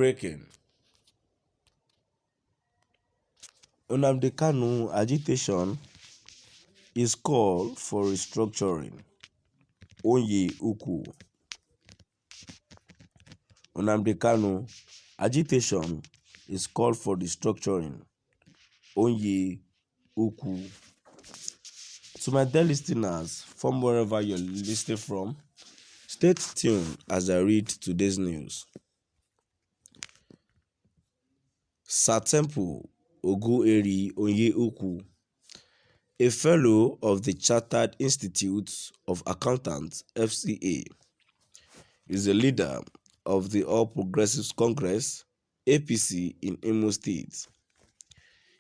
Breaking. Nnamdi Kanu agitation is call for restructuring. Onye Ukwu. Nnamdi Kanu agitation is call for restructuring. Onye Ukwu. To my dear listeners, from wherever you're listening from, stay tuned as I read today's news. Satempu Ogueri Onye Ukwu, a fellow of the Chartered Institute of Accountants (FCA), is a leader of the All Progressives Congress (APC) in Imo State.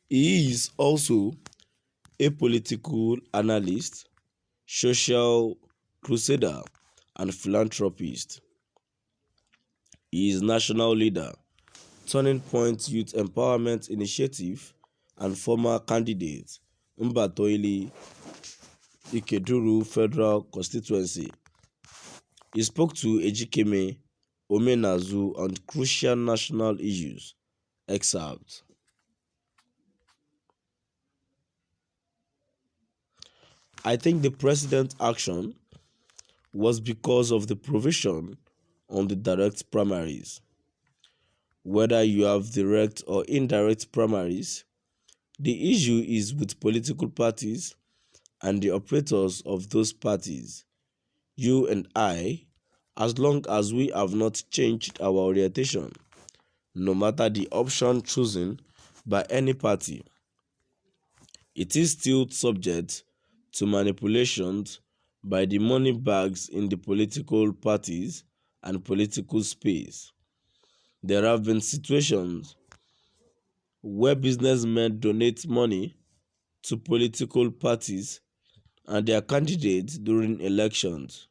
He is also a political analyst, social crusader, and philanthropist. He is national leader, Turning Point Youth Empowerment Initiative, and former candidate Mbatoili Ikeduru Federal Constituency. He spoke to Ejikeme Omenazu on crucial national issues. Excerpt. I think the president's action was because of the provision on the direct primaries. Whether you have direct or indirect primaries, the issue is with political parties and the operators of those parties, you and I, as long as we have not changed our orientation, no matter the option chosen by any party. It is still subject to manipulations by the money bags in the political parties and political space. There have been situations where businessmen donate money to political parties and their candidates during elections.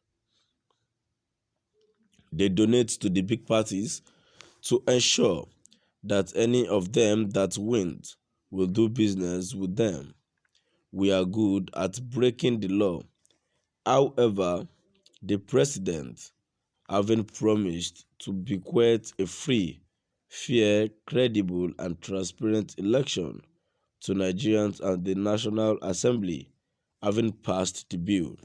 They donate to the big parties to ensure that any of them that wins will do business with them. We are good at breaking the law. However, the president, having promised to bequeath a free, fair, credible, and transparent election to Nigerians and the National Assembly, having passed the bill,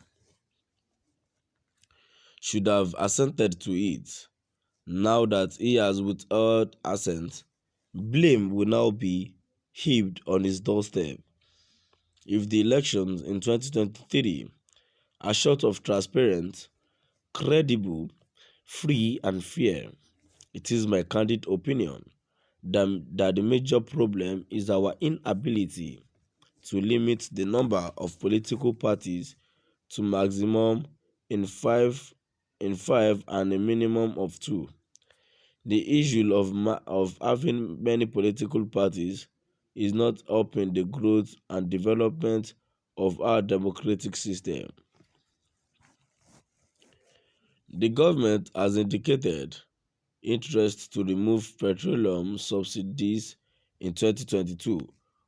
should have assented to it. Now that he has withheld assent, blame will now be heaped on his doorstep. If the elections in 2023 are short of transparent, credible, free, and fair, it is my candid opinion that the major problem is our inability to limit the number of political parties to maximum in five and a minimum of 2. The issue of having many political parties is not helping the growth and development of our democratic system. The government has indicated interest to remove petroleum subsidies in 2022.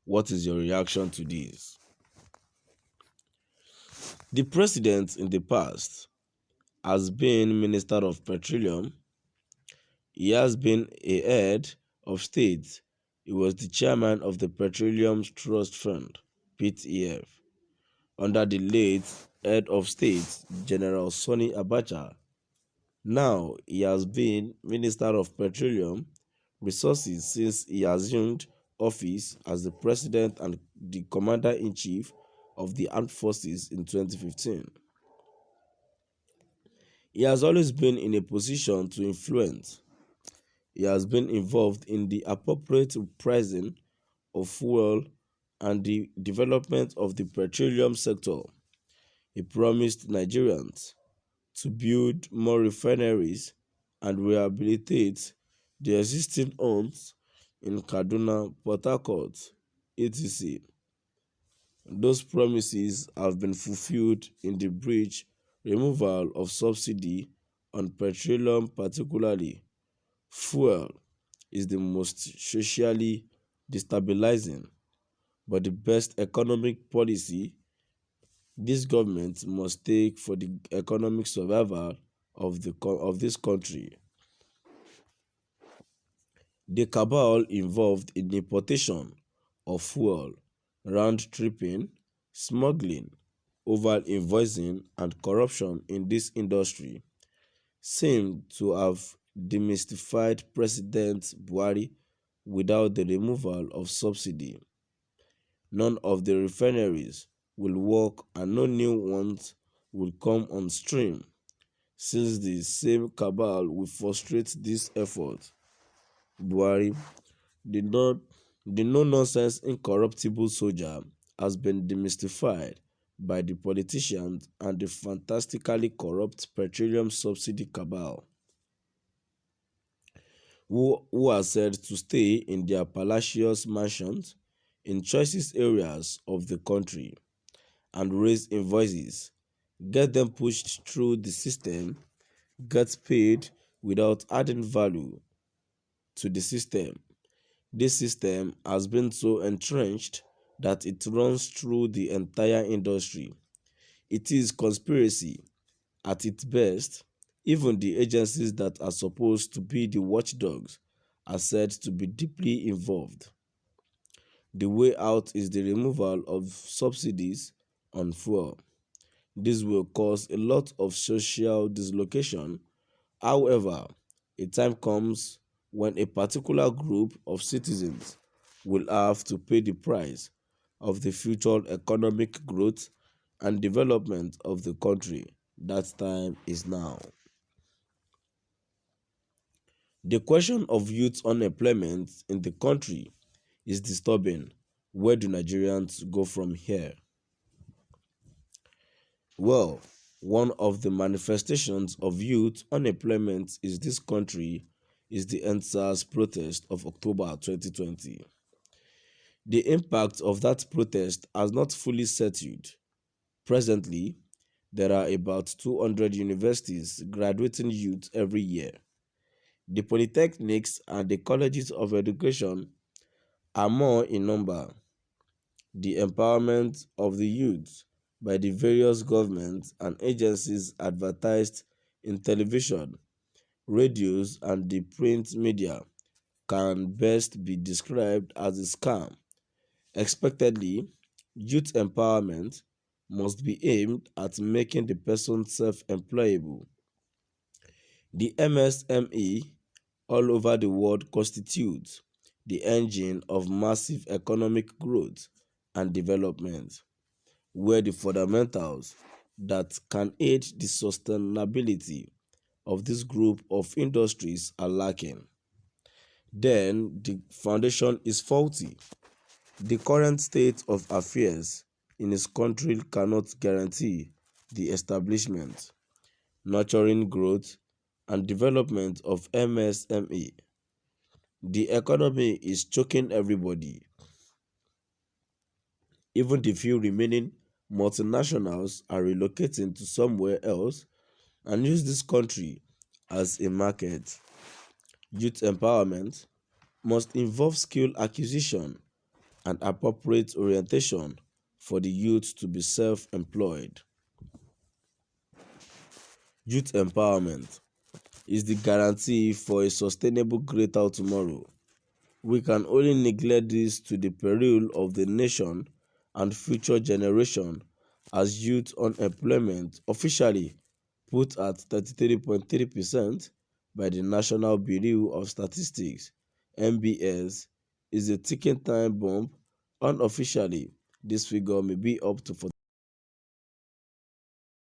What is your reaction to this? The president in the past has been Minister of Petroleum. He has been a head of state. He was the chairman of the Petroleum Trust Fund, PTF, under the late head of state, General Sani Abacha. Now he has been Minister of Petroleum Resources since he assumed office as the president and the commander-in-chief of the armed forces in 2015. He has always been in a position to influence. He has been involved in the appropriate pricing of fuel and the development of the petroleum sector. He promised Nigerians to build more refineries and rehabilitate the existing homes in Kaduna, Port Harcourt, etc. Those promises have been fulfilled in the breach removal of subsidy on petroleum, particularly fuel, is the most socially destabilizing, but the best economic policy this government must take for the economic survival of this country. The cabal involved in importation of fuel, round-tripping, smuggling, over-invoicing, and corruption in this industry seem to have demystified President Buhari. Without the removal of subsidy, none of the refineries will work and no new ones will come on stream. Since the same cabal will frustrate this effort, Buhari, the non the no-nonsense incorruptible soldier, has been demystified by the politicians and the fantastically corrupt petroleum subsidy cabal, who are said to stay in their palatial mansions in choicest areas of the country and raise invoices, get them pushed through the system, get paid without adding value to the system. This system has been so entrenched that it runs through the entire industry. It is conspiracy at its best. Even the agencies that are supposed to be the watchdogs are said to be deeply involved. The way out is the removal of subsidies on fuel. This will cause a lot of social dislocation. However, a time comes when a particular group of citizens will have to pay the price of the future economic growth and development of the country. That time is now. The question of youth unemployment in the country is disturbing. Where do Nigerians go from here? Well, one of the manifestations of youth unemployment in this country is the EndSARS protest of October 2020. The impact of that protest has not fully settled. Presently, there are about 200 universities graduating youth every year. The polytechnics and the colleges of education are more in number. The empowerment of the youth by the various governments and agencies advertised in television, radios, and the print media can best be described as a scam. Expectedly, youth empowerment must be aimed at making the person self-employable. The MSME all over the world constitutes the engine of massive economic growth and development, where the fundamentals that can aid the sustainability of this group of industries are lacking, then the foundation is faulty. The current state of affairs in his country cannot guarantee the establishment, nurturing growth, and development of MSME. The economy is choking everybody. Even the few remaining multinationals are relocating to somewhere else and use this country as a market. Youth empowerment must involve skill acquisition and appropriate orientation for the youth to be self-employed. Youth empowerment is the guarantee for a sustainable greater tomorrow. We can only neglect this to the peril of the nation and future generation as youth unemployment officially put at 33.3% by the National Bureau of Statistics (NBS) is a ticking time bomb. Unofficially, this figure may be up to